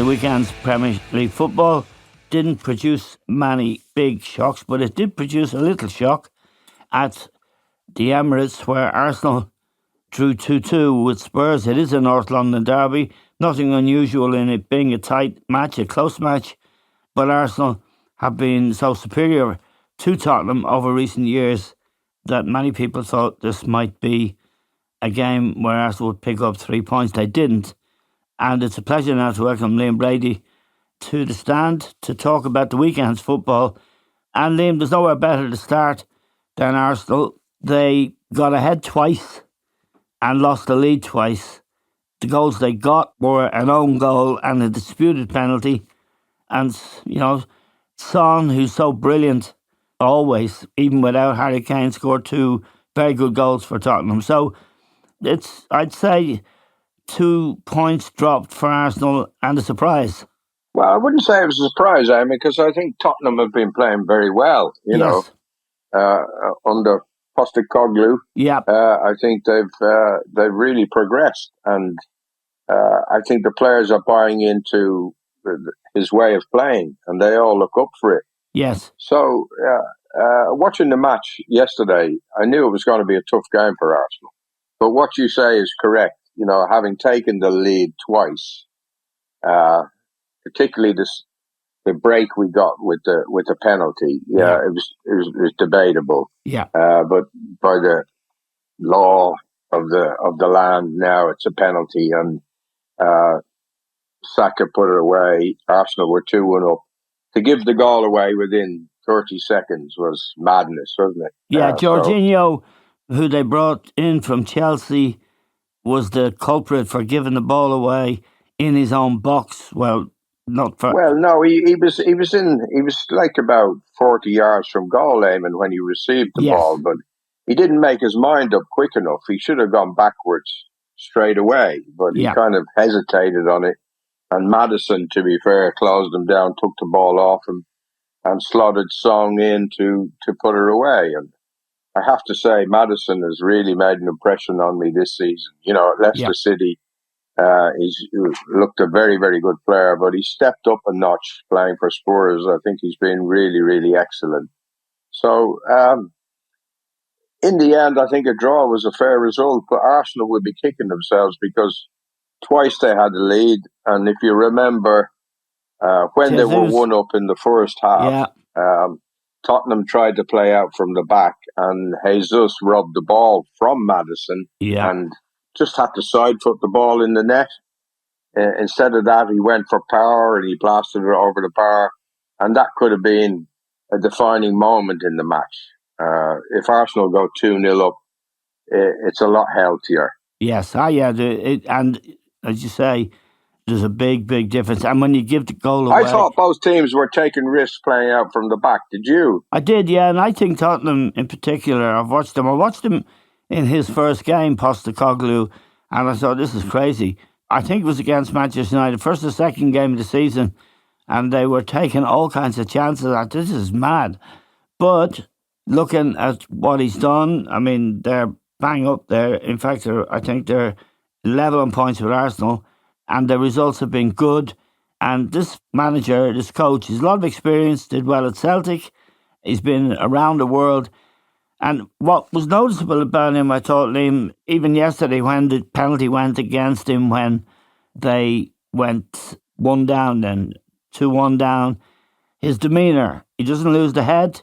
weekend's Premier League football didn't produce many big shocks, but it did produce a little shock at the Emirates, where Arsenal drew 2-2 with Spurs. It is a North London derby. Nothing unusual in it being a tight match, a close match, but Arsenal have been so superior to Tottenham over recent years that many people thought this might be a game where Arsenal would pick up 3 points. They didn't. And it's a pleasure now to welcome Liam Brady to the stand to talk about the weekend's football. And Liam, there's nowhere better to start than Arsenal. They got ahead twice and lost the lead twice. The goals they got were an own goal and a disputed penalty. And, you know, Son, who's so brilliant always, even without Harry Kane, scored 2 very good goals for Tottenham. So it's, I'd say, 2 points dropped for Arsenal and a surprise. Well, I wouldn't say it was a surprise, Amy, because I think Tottenham have been playing very well, you know, under Postecoglou. Yeah. I think they've really progressed, and I think the players are buying into his way of playing, and they all look up for it. Yes. So, watching the match yesterday, I knew it was going to be a tough game for Arsenal. But what you say is correct. You know, having taken the lead twice, particularly the break we got with the penalty, it was debatable. Yeah. But by the law of the land now, it's a penalty, and Saka put it away. Arsenal were 2-1 up. To give the goal away within 30 seconds was madness, wasn't it? Yeah, Jorginho, who they brought in from Chelsea, was the culprit for giving the ball away in his own box. Well, not for. Well, no, he was like about 40 yards from goal, Eamon, when he received the ball, but he didn't make his mind up quick enough. He should have gone backwards straight away, but he kind of hesitated on it. And Maddison, to be fair, closed him down, took the ball off him, and slotted Song in to put it away. And I have to say, Maddison has really made an impression on me this season. You know, at Leicester City, he's looked a very, very good player, but he stepped up a notch playing for Spurs. I think he's been really, really excellent. So, in the end, I think a draw was a fair result, but Arsenal would be kicking themselves because twice they had the lead. And if you remember, when they were 1 up in the first half, Tottenham tried to play out from the back, and Jesus robbed the ball from Maddison and just had to side foot the ball in the net. Instead of that, he went for power and he blasted it over the bar, and that could have been a defining moment in the match. If Arsenal go 2-0 up, it's a lot healthier. Yes, and as you say, there's a big, big difference. And when you give the goal away... I thought both teams were taking risks playing out from the back. Did you? I did, yeah. And I think Tottenham in particular, I watched him in his first game, Postecoglou, and I thought, this is crazy. I think it was against Manchester United, first or second game of the season, and they were taking all kinds of chances. This is mad. But looking at what he's done, I mean, they're bang up there. In fact, I think they're level on points with Arsenal, and the results have been good. And this manager, this coach, has a lot of experience, did well at Celtic. He's been around the world. And what was noticeable about him, I thought, Liam, even yesterday when the penalty went against him, when they went 1 down, then 2-1 down, his demeanour, he doesn't lose the head.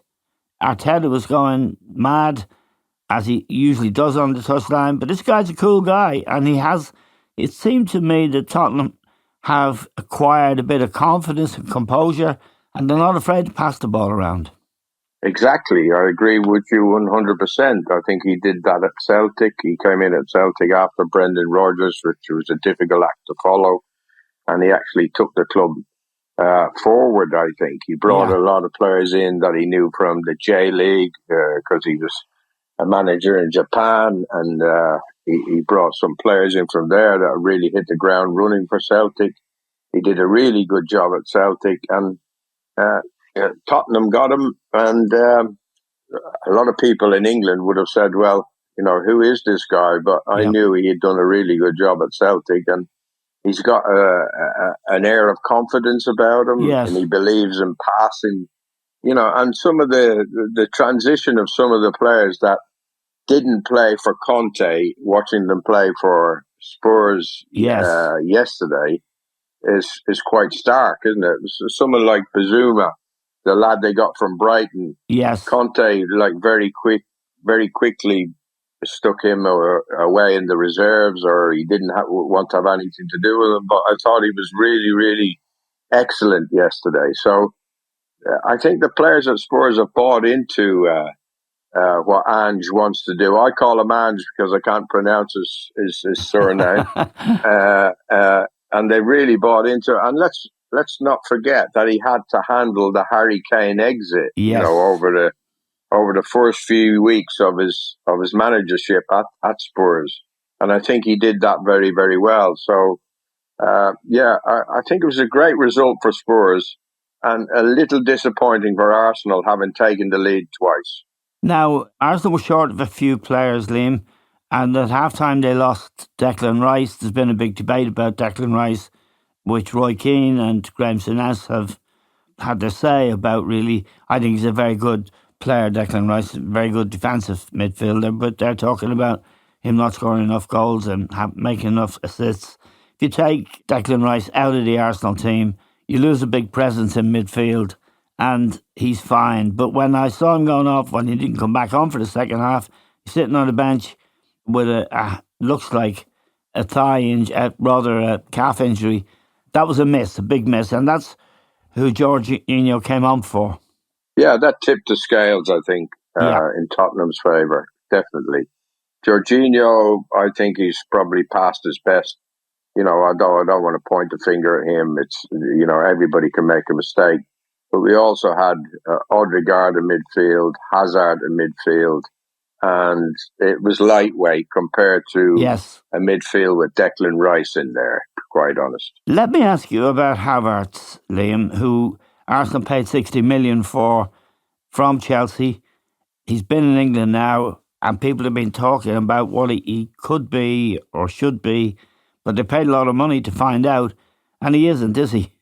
Arteta was going mad, as he usually does on the touchline, but this guy's a cool guy, and it seemed to me that Tottenham have acquired a bit of confidence and composure, and they're not afraid to pass the ball around. Exactly. I agree with you 100%. I think he did that at Celtic. He came in at Celtic after Brendan Rodgers, which was a difficult act to follow, and he actually took the club forward, I think. He brought a lot of players in that he knew from the J-League, because he was a manager in Japan, and he brought some players in from there that really hit the ground running for Celtic. He did a really good job at Celtic, and Tottenham got him, and a lot of people in England would have said, well, you know, who is this guy? But I knew he had done a really good job at Celtic, and He's got an air of confidence about him, and Yes. he believes in passing. And some of the transition of some of the players that didn't play for Conte, watching them play for Spurs Yes. yesterday is quite stark, isn't it? So someone like Bazuma, the lad they got from Brighton, Yes. Conte very quickly stuck him away in the reserves, or he didn't want to have anything to do with him. But I thought he was really, really excellent yesterday. So I think the players at Spurs have bought into what Ange wants to do. I call him Ange because I can't pronounce his surname. And they really bought into it. And let's not forget that he had to handle the Harry Kane exit, Yes. over the first few weeks of his managership at Spurs. And I think he did that very, very well. So I think it was a great result for Spurs and a little disappointing for Arsenal having taken the lead twice. Now, Arsenal were short of a few players, Liam, and at halftime they lost Declan Rice. There's been a big debate about Declan Rice, which Roy Keane and Graham Souness have had their say about, really. I think he's a very good player, Declan Rice, very good defensive midfielder, but they're talking about him not scoring enough goals and making enough assists. If you take Declan Rice out of the Arsenal team, you lose a big presence in midfield, and he's fine. But when I saw him going off, when he didn't come back on for the second half, he's sitting on the bench with looks like a rather a calf injury. That was a miss, a big miss, and that's who Jorginho came on for. Yeah, that tipped the scales, I think, Yeah. in Tottenham's favour, definitely. Jorginho, I think he's probably past his best. Although I don't want to point the finger at him, it's, everybody can make a mistake. But we also had Odegaard in midfield, Hazard in midfield, and it was lightweight compared to a midfield with Declan Rice in there, quite honest. Let me ask you about Havertz, Liam, who Arsenal paid 60 million for from Chelsea. He's been in England now, and people have been talking about what he could be or should be, but they paid a lot of money to find out, and he isn't, is he?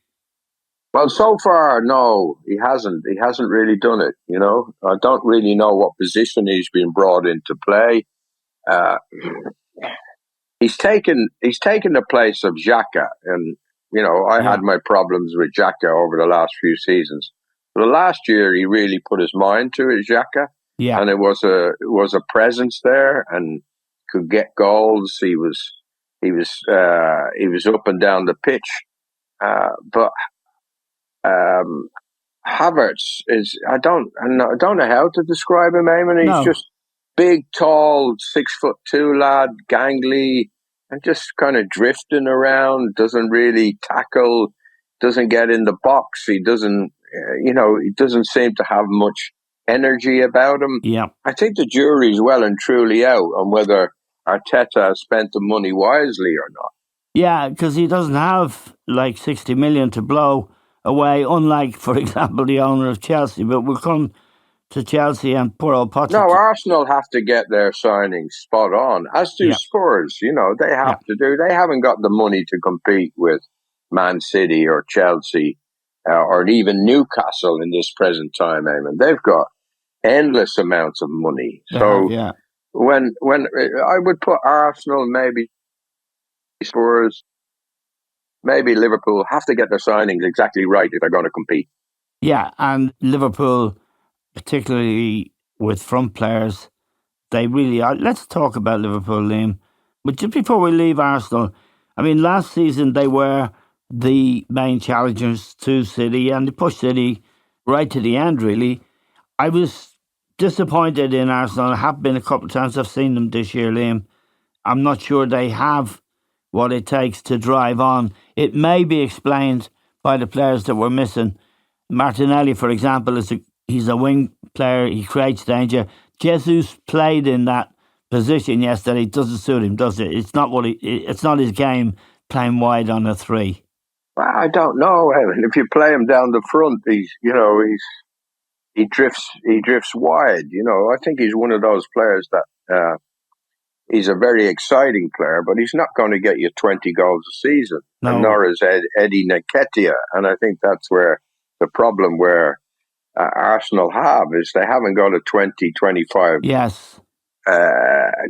Well, so far, no, he hasn't. He hasn't really done it. I don't really know what position he's been brought in to play. He's taken the place of Xhaka, and I had my problems with Xhaka over the last few seasons. But the last year, he really put his mind to it, Xhaka, and it was a presence there, and could get goals. He was up and down the pitch, but Havertz is I don't know how to describe him, Eamon. He's just big, tall, 6'2" lad, gangly, and just kind of drifting around. Doesn't really tackle. Doesn't get in the box. He doesn't. He doesn't seem to have much energy about him. Yeah. I think the jury's well and truly out on whether Arteta has spent the money wisely or not. Yeah, because he doesn't have like 60 million to blow away, unlike, for example, the owner of Chelsea. But we'll come to Chelsea and poor old Pochettino. No, Arsenal have to get their signings spot on, as do Spurs. They have to do. They haven't got the money to compete with Man City or Chelsea or even Newcastle in this present time, Eamon. They've got endless amounts of money. When I would put Arsenal, maybe Spurs, maybe Liverpool, have to get their signings exactly right if they're going to compete. Yeah, and Liverpool, particularly with front players, they really are. Let's talk about Liverpool, Liam. But just before we leave Arsenal, I mean, last season they were the main challengers to City, and they pushed City right to the end, really. I was disappointed in Arsenal. I have been a couple of times. I've seen them this year, Liam. I'm not sure they have what it takes to drive on. It may be explained by the players that we're missing. Martinelli, for example, he's a wing player. He creates danger. Jesus played in that position yesterday. It doesn't suit him, does it? It's not his game playing wide on a 3. Well, I don't know. If you play him down the front, he drifts wide. I think he's one of those players that he's a very exciting player, but he's not going to get you 20 goals a season. and nor is Eddie Nketiah. And I think that's where the problem where Arsenal have is they haven't got a 20, 25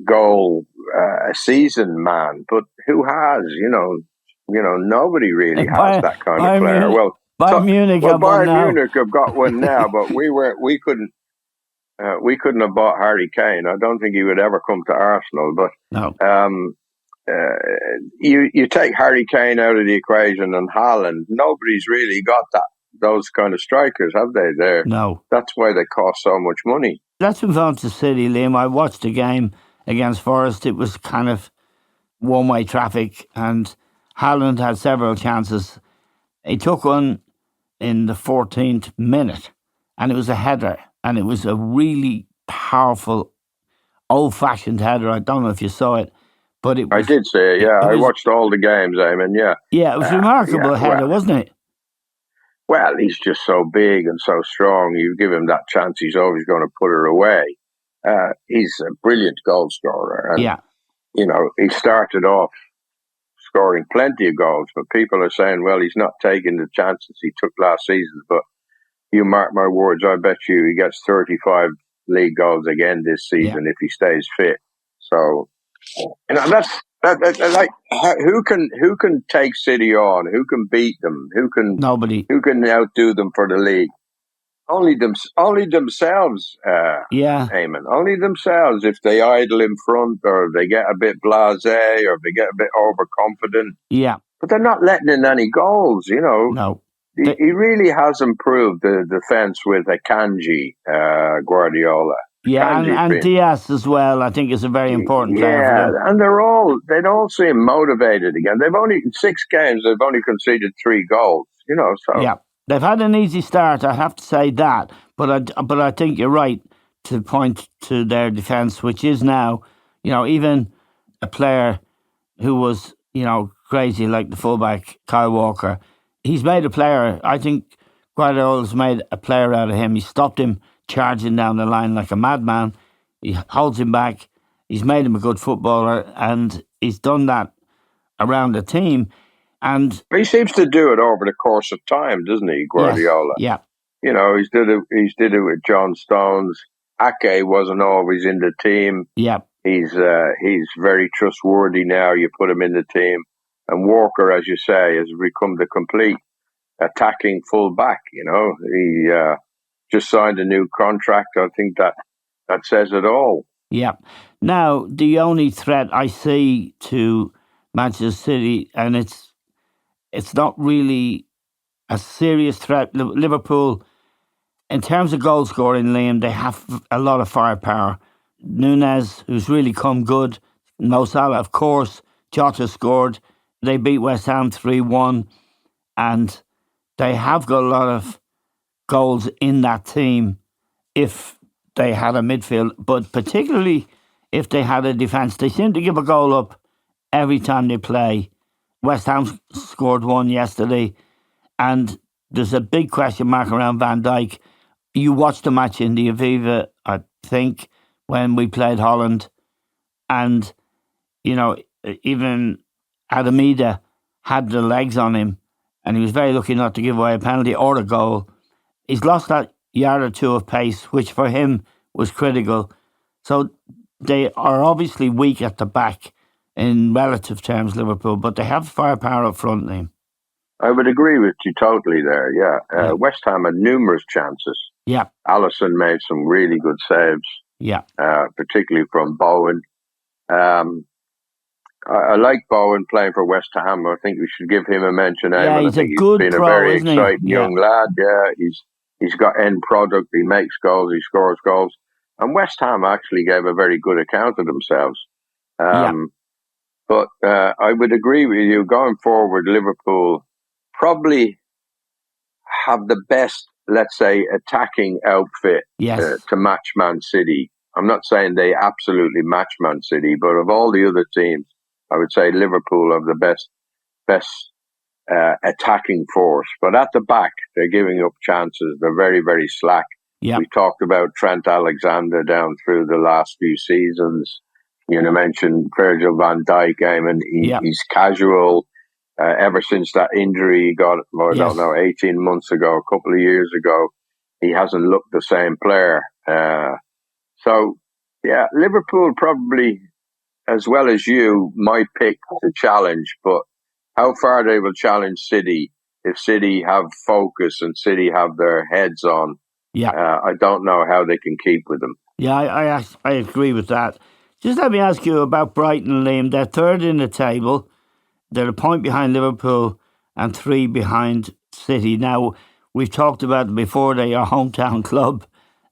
goal season man. But who has? Nobody really has that kind of player. Bayern Munich have got one now, but we couldn't have bought Harry Kane. I don't think he would ever come to Arsenal. But you take Harry Kane out of the equation and Haaland, nobody's really got those kind of strikers, have they? No. That's why they cost so much money. Let's move on to City, Liam. I watched the game against Forest. It was kind of one-way traffic, and Haaland had several chances. He took one in the 14th minute, and it was a header, and it was a really powerful, old-fashioned header. I don't know if you saw it, but it was... I did see it, yeah. I watched all the games, Eamon, yeah. Yeah, it was a remarkable header, wasn't it? Well, he's just so big and so strong. You give him that chance, he's always going to put her away. He's a brilliant goal scorer. And, he started off scoring plenty of goals, but people are saying, well, he's not taking the chances he took last season. But you mark my words, I bet you he gets 35 league goals again this season if he stays fit. So, that's like who can take City on? Who can beat them? Nobody. Who can outdo them for the league? Only themselves. Eamon. Only themselves. If they idle in front, or they get a bit blasé, or they get a bit overconfident. Yeah. But they're not letting in any goals. No. He really has improved the defense with Akanji, Guardiola. Yeah, and Diaz as well, I think, is a very important player for them. And they all seem motivated again. In 6 games, they've only conceded 3 goals, so. Yeah, they've had an easy start, I have to say that, but I think you're right to point to their defence, which is now, even a player who was, crazy like the fullback, Kyle Walker, he's made a player. I think Guardiola's made a player out of him. He stopped him charging down the line like a madman. He holds him back. He's made him a good footballer, and he's done that around the team. And he seems to do it over the course of time, doesn't he, Guardiola? Yes, yeah. He's did it with John Stones. Ake wasn't always in the team. Yeah. He's very trustworthy now. You put him in the team. And Walker, as you say, has become the complete attacking full back. He just signed a new contract. I think that says it all. Yeah. Now, the only threat I see to Manchester City, and it's not really a serious threat. Liverpool, in terms of goal scoring, Liam, they have a lot of firepower. Nunez, who's really come good. Mo Salah, of course. Jota scored. They beat West Ham 3-1. And they have got a lot of goals in that team if they had a midfield, but particularly if they had a defence. They seem to give a goal up every time they play. West Ham scored 1 yesterday, and there's a big question mark around Van Dijk. You watched the match in the Aviva, I think, when we played Holland, and, even Adamida had the legs on him, and he was very lucky not to give away a penalty or a goal. He's lost that yard or two of pace, which for him was critical. So they are obviously weak at the back in relative terms, Liverpool, but they have firepower up front, Liam. I would agree with you totally there, yeah. West Ham had numerous chances. Yeah. Alisson made some really good saves. Yeah. Particularly from Bowen. I like Bowen playing for West Ham. I think we should give him a mention. Yeah, I think he's been pro, a very isn't he? exciting young lad. Yeah, he's got end product. He makes goals. He scores goals. And West Ham actually gave a very good account of themselves. But I would agree with you. Going forward, Liverpool probably have the best, let's say, attacking outfit to match Man City. I'm not saying they absolutely match Man City, but of all the other teams, I would say Liverpool have the best attacking force. But at the back, they're giving up chances. They're very, very slack. Yep. We talked about Trent Alexander down through the last few seasons. You mentioned Virgil van Dijk. I mean, he's casual. Ever since that injury he got, I don't know, 18 months ago, a couple of years ago, he hasn't looked the same player. So, yeah, Liverpool probably, as well as you, might pick to challenge, but how far they will challenge City, if City have focus and City have their heads on, I don't know how they can keep with them. Yeah, I agree with that. Just let me ask you about Brighton, Liam. They're third in the table. They're a point behind Liverpool and 3 behind City. Now, we've talked about them before. They're your hometown club.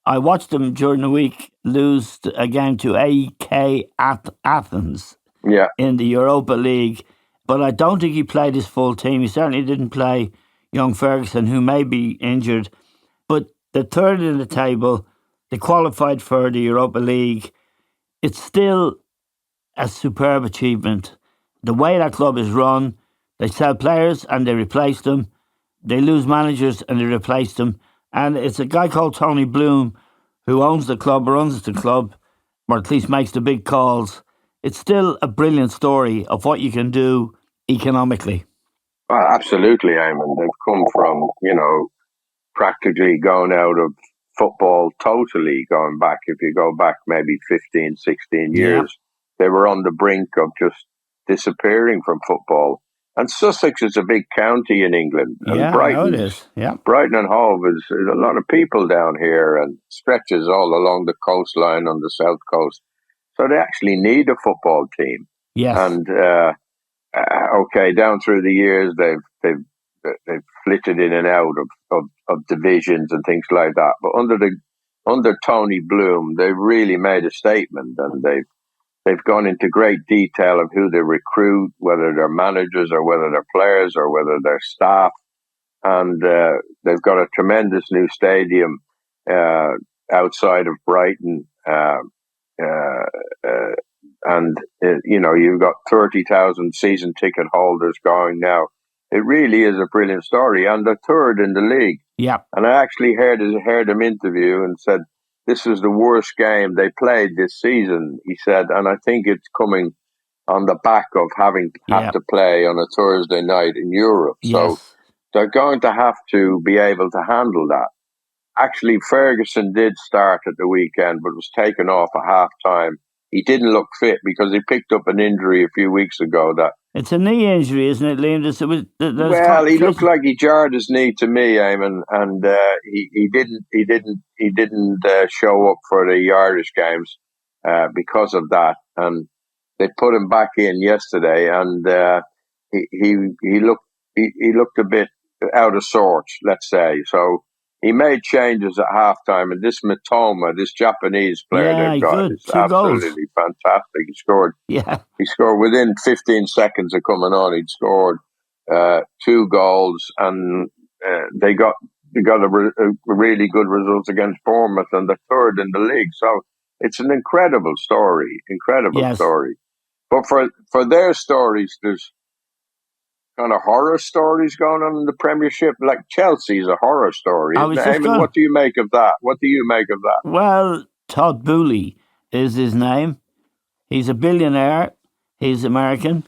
I watched them during the week lose a game to AEK Athens in the Europa League. But I don't think he played his full team. He certainly didn't play young Ferguson, who may be injured. But the third in the table, they qualified for the Europa League. It's still a superb achievement. The way that club is run, they sell players and they replace them. They lose managers and they replace them. And it's a guy called Tony Bloom who owns the club, runs the club, or at least makes the big calls. It's still a brilliant story of what you can do economically. Well, absolutely, Eamon. They've come from, practically going out of football totally, going back. If you go back maybe 15, 16 years, they were on the brink of just disappearing from football. And Sussex is a big county in England. And Brighton, it is. Yeah. Brighton and Hove is a lot of people down here and stretches all along the coastline on the south coast. So they actually need a football team. Yes. And down through the years they've flitted in and out of divisions and things like that. But under Tony Bloom, they've really made a statement, and they've gone into great detail of who they recruit, whether they're managers or whether they're players or whether they're staff. And they've got a tremendous new stadium outside of Brighton. You've got 30,000 season ticket holders going now. It really is a brilliant story. And they're third in the league. Yeah. And I actually heard him interview and said, this was the worst game they played this season, he said. And I think it's coming on the back of having had to play on a Thursday night in Europe. Yes. So they're going to have to be able to handle that. Actually, Ferguson did start at the weekend, but was taken off at half-time. He didn't look fit because he picked up an injury a few weeks ago. It's a knee injury, isn't it, Liam? He looked like he jarred his knee to me, Eamon, and he didn't show up for the Irish games because of that. And they put him back in yesterday, and he looked a bit out of sorts, let's say. So he made changes at halftime, and this Mitoma, this Japanese player they've got, is absolutely fantastic. He scored. Yeah. He scored within 15 seconds of coming on. He'd scored 2 goals, and they got a really good result against Bournemouth, and they're third in the league. So it's an incredible story, story. But for their stories, there's kind of horror stories going on in the Premiership. Like Chelsea's a horror story. What do you make of that? Well, Todd Boehly is his name. He's a billionaire. He's American.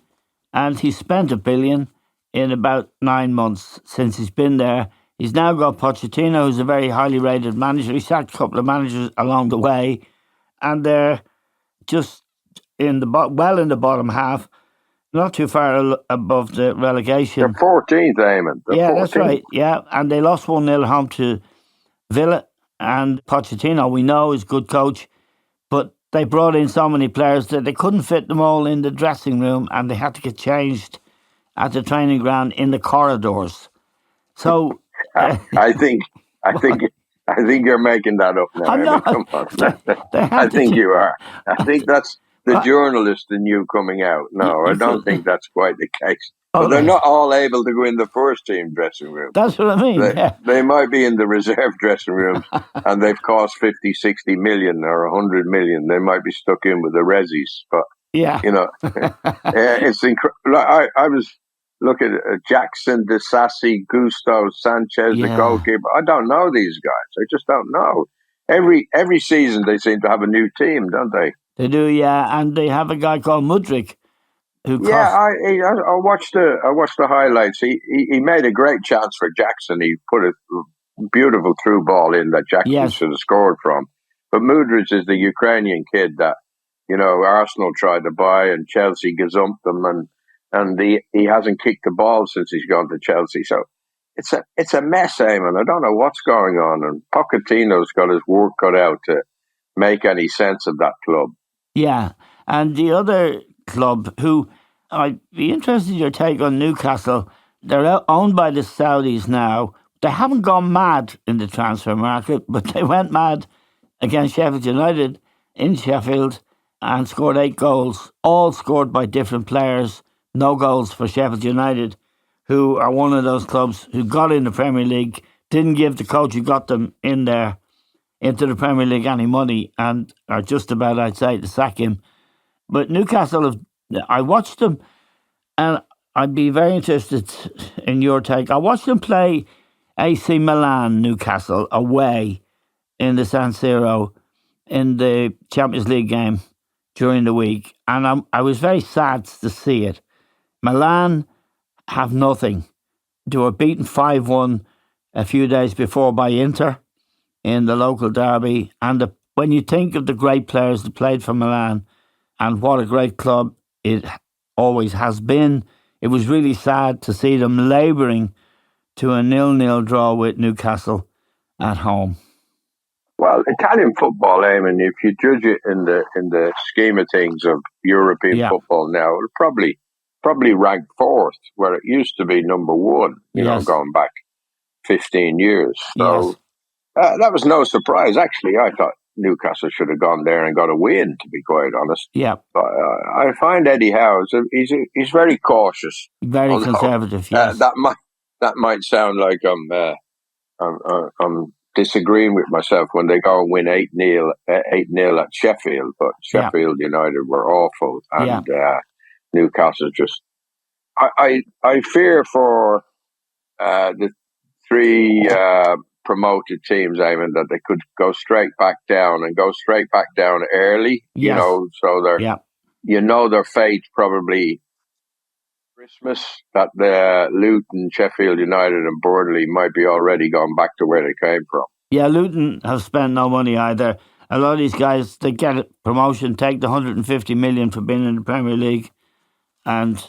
And he spent $1 billion in about 9 months since he's been there. He's now got Pochettino, who's a very highly rated manager. He sacked a couple of managers along the way. And they're just in the bottom half. Not too far above the relegation. They're 14th, Eamon. That's right. Yeah, and they lost 1-0 home to Villa. And Pochettino, we know, is a good coach. But they brought in so many players that they couldn't fit them all in the dressing room, and they had to get changed at the training ground in the corridors. So I think you're making that up now. I'm not. Come on. I think you are. I think that's the journalist in you coming out. No, I don't think that's quite the case. But they're not all able to go in the first team dressing room. That's what I mean. They might be in the reserve dressing rooms and they've cost 50, 60 million or 100 million. They might be stuck in with the resis. But, it's incredible. I was looking at Jackson, Disasi, Gusto, Sanchez, the goalkeeper. I don't know these guys. I just don't know. Every season they seem to have a new team, don't they? They do, yeah. And they have a guy called Mudryk, who Yeah, cost. I watched the highlights. He made a great chance for Jackson. He put a beautiful through ball in that Jackson Yes, should have scored from. But Mudryk is the Ukrainian kid that Arsenal tried to buy and Chelsea gazumped them, and he hasn't kicked the ball since he's gone to Chelsea. So it's a mess, Eamon. I don't know what's going on, and Pochettino's got his work cut out to make any sense of that club. yeah. And the other club, who I'd be interested in your take on Newcastle. They're owned by the Saudis now. They haven't gone mad in the transfer market, but they went mad against Sheffield United in Sheffield and scored 8 goals, all scored by different players. No goals for Sheffield United, who are one of those clubs who got in the Premier League, didn't give the coach who got them in there into the Premier League any money, and are just about, I'd say, to sack him. But Newcastle, I watched them, and I'd be very interested in your take. I watched them play AC Milan, Newcastle, away in the San Siro in the Champions League game during the week, and I was very sad to see it. Milan have nothing. They were beaten 5-1 a few days before by Inter in the local derby, and when you think of the great players that played for Milan and what a great club it always has been, it was really sad to see them labouring to a 0-0 draw with Newcastle at home. Well, Italian football, Eamon, if you judge it in the scheme of things of European football now, it'll probably rank 4th, where it used to be number 1, going back 15 years. So that was no surprise. Actually, I thought Newcastle should have gone there and got a win, to be quite honest. Yeah. But I find Eddie Howe, he's very cautious. Very conservative, yes. That might sound like I'm disagreeing with myself when they go and win 8-0 at Sheffield, but Sheffield United were awful, and Newcastle just. I fear for the 3 promoted teams, Eamon, that they could go straight back down early. Yes. So their fate probably. Christmas that the Luton, Sheffield United and Burnley might be already gone back to where they came from. Yeah, Luton have spent no money either. A lot of these guys, they get a promotion, take the 150 million for being in the Premier League, and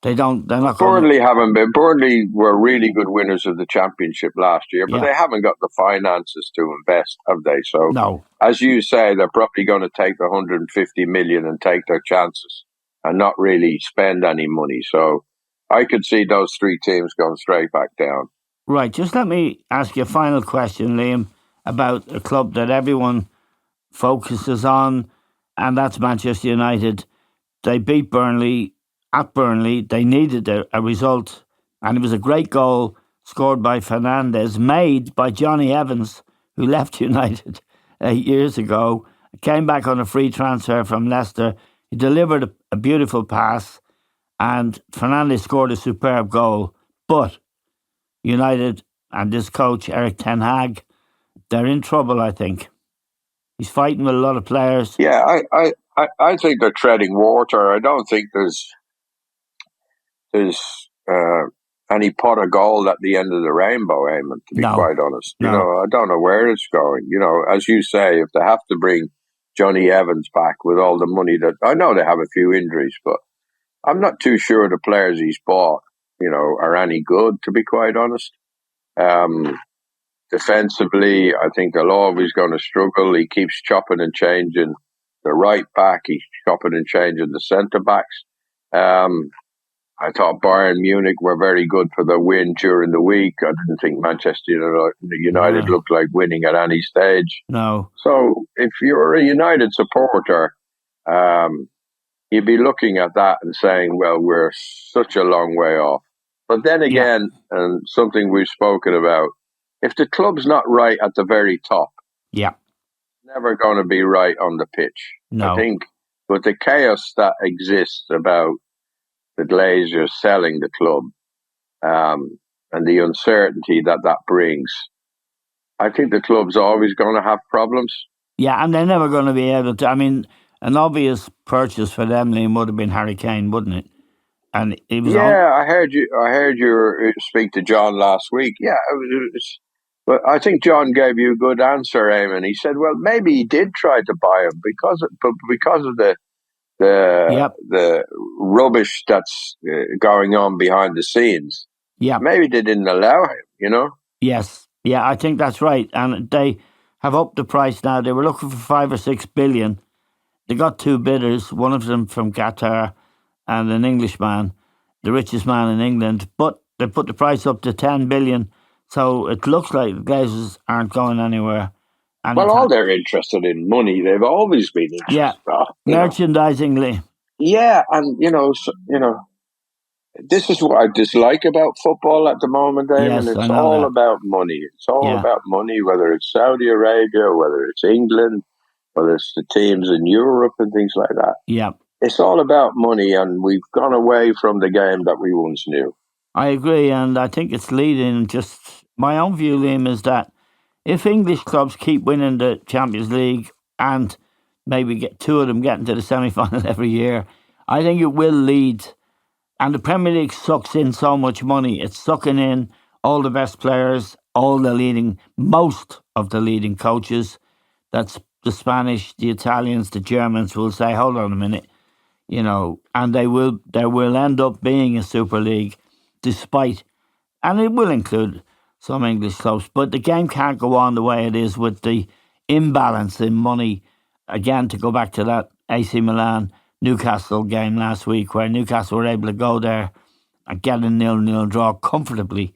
they're not Burnley haven't been. Burnley were really good winners of the Championship last year, but they haven't got the finances to invest, have they? So, no. As you say, they're probably going to take the 150 million and take their chances and not really spend any money. So I could see those 3 teams going straight back down. Right. Just let me ask you a final question, Liam, about a club that everyone focuses on, and that's Manchester United. They beat Burnley at Burnley. They needed a result, and it was a great goal scored by Fernandes, made by Johnny Evans, who left United 8 years ago, came back on a free transfer from Leicester. He delivered a beautiful pass, and Fernandes scored a superb goal. But United and this coach, Eric Ten Hag, they're in trouble, I think. He's fighting with a lot of players. Yeah, I think they're treading water. I don't think there's any pot of gold at the end of the rainbow, Eamon, to be quite honest. I don't know where it's going. As you say, if they have to bring Johnny Evans back with all the money that I know they have a few injuries, but I'm not too sure the players he's bought, are any good, to be quite honest. Defensively, I think they're always going to struggle. He keeps chopping and changing the right back. He's chopping and changing the centre backs. I thought Bayern Munich were very good for the win during the week. I didn't think Manchester United looked like winning at any stage. No. So if you're a United supporter, you'd be looking at that and saying, well, we're such a long way off. But then again, and something we've spoken about, if the club's not right at the very top, it's never going to be right on the pitch. No. I think with the chaos that exists about the Glazers selling the club and the uncertainty that brings, I think the club's always going to have problems. Yeah, and they're never going to be able to. I mean, an obvious purchase for them, Liam, would have been Harry Kane, wouldn't it? And it was I heard you. I heard you speak to John last week. Yeah, but I think John gave you a good answer, Eamon. He said, "Well, maybe he did try to buy him because of the rubbish that's going on behind the scenes. Yeah, maybe they didn't allow him. You know." Yes, yeah, I think that's right. And they have upped the price now. They were looking for 5 or 6 billion. They got 2 bidders, one of them from Qatar and an Englishman, the richest man in England. But they put the price up to 10 billion. So it looks like the Glazers aren't going anywhere. Well, all they're interested in money. They've always been interested. Merchandisingly. Yeah, and this is what I dislike about football at the moment, Eamon. Yes, it's all about money. It's all about money, whether it's Saudi Arabia, whether it's England, whether it's the teams in Europe and things like that. Yeah. It's all about money, and we've gone away from the game that we once knew. I agree, and I think it's leading. Just my own view, Liam, is that if English clubs keep winning the Champions League and maybe get 2 of them getting to the semi-final every year, I think it will lead. And the Premier League sucks in so much money. It's sucking in all the best players, most of the leading coaches. That's the Spanish, the Italians, the Germans will say, hold on a minute, and there will end up being a Super League and it will include some English clubs, but the game can't go on the way it is with the imbalance in money. Again, to go back to that AC Milan Newcastle game last week, where Newcastle were able to go there and get a 0-0 draw comfortably.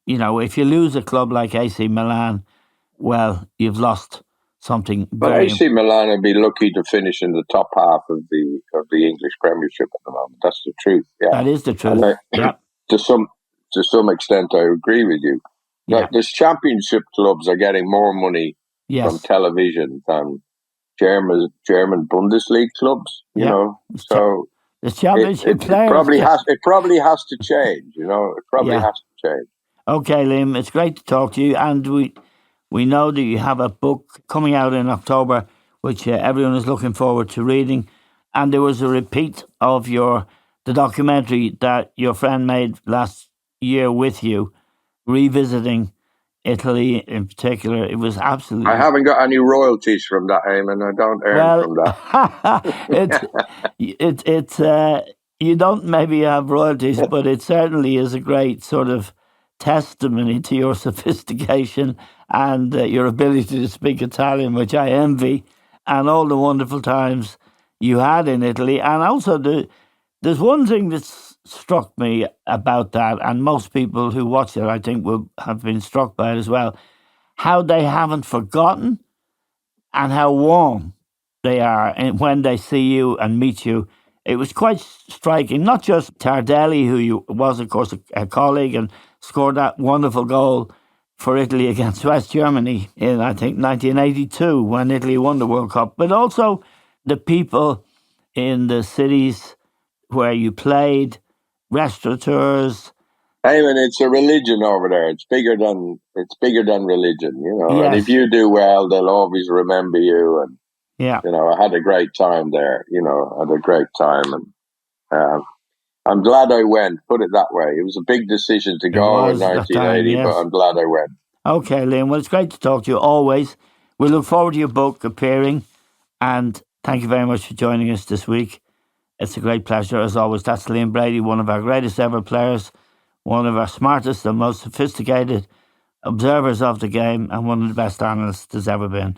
If you lose a club like AC Milan, well, you've lost something. But AC Milan would be lucky to finish in the top half of the English Premiership at the moment. That's the truth. Yeah, that is the truth. To some extent, I agree with you. Yeah. Like, these championship clubs are getting more money from television than German Bundesliga clubs. You know, so the championship players it probably has to change. It probably has to change. Okay, Liam, it's great to talk to you, and we know that you have a book coming out in October, which everyone is looking forward to reading. And there was a repeat of the documentary that your friend made last year with you, revisiting Italy in particular. It was absolutely... I haven't got any royalties from that, Eamon. I don't earn from that. You don't maybe have royalties, but it certainly is a great sort of testimony to your sophistication and your ability to speak Italian, which I envy, and all the wonderful times you had in Italy. And also, there's one thing that's struck me about that, and most people who watch it, I think, will have been struck by it as well, how they haven't forgotten and how warm they are when they see you and meet you. It was quite striking, not just Tardelli, who was, of course, a colleague and scored that wonderful goal for Italy against West Germany in, I think, 1982, when Italy won the World Cup, but also the people in the cities where you played, restaurateurs. Eamon, it's a religion over there. It's bigger than religion, Yes. And if you do well, they'll always remember you. And I had a great time there. I had a great time, and I'm glad I went. Put it that way. It was a big decision to go in 1980, but I'm glad I went. Okay, Liam. Well, it's great to talk to you always. We look forward to your book appearing, and thank you very much for joining us this week. It's a great pleasure, as always. That's Liam Brady, one of our greatest ever players, one of our smartest and most sophisticated observers of the game, and one of the best analysts there's ever been.